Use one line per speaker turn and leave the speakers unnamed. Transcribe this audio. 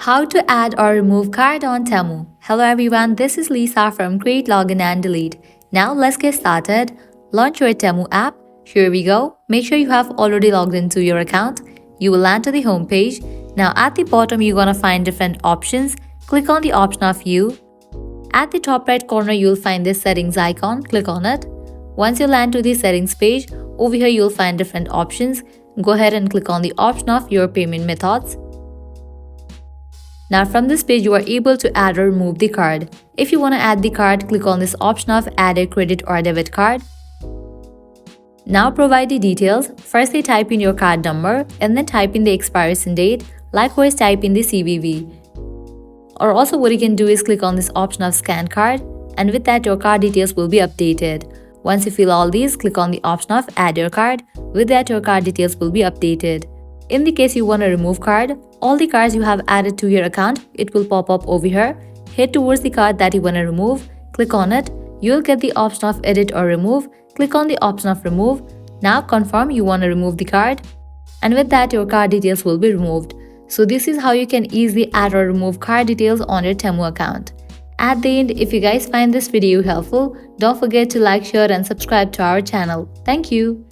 How to add or remove card on Temu. Hello everyone, this is Lisa from Create, Login and Delete. Now let's get started. Launch your Temu app. Here we go. Make sure you have already logged into your account. You will land to the home page. Now at the bottom you're gonna find different options. Click on the option of View. At the top right corner you'll find this settings icon. Click on it. Once you land to the settings page, over here you'll find different options. Go ahead and click on the option of your payment methods. Now from this page you are able to add or remove the card. If you want to add the card, click on this option of add a credit or debit card. Now provide the details. Firstly type in your card number and then type in the expiration date. Likewise type in the CVV. Or also what you can do is click on this option of scan card, and with that your card details will be updated. Once you fill all these, click on the option of add your card. With that your card details will be updated. In the case you want to remove card, all the cards you have added to your account, it will pop up over here. Head towards the card that you want to remove, click on it. You'll get the option of edit or remove. Click on the option of remove. Now confirm you want to remove the card, and with that your card details will be removed. So this is how you can easily add or remove card details on your Temu account. At the end, if you guys find this video helpful, don't forget to like, share and subscribe to our channel. Thank you.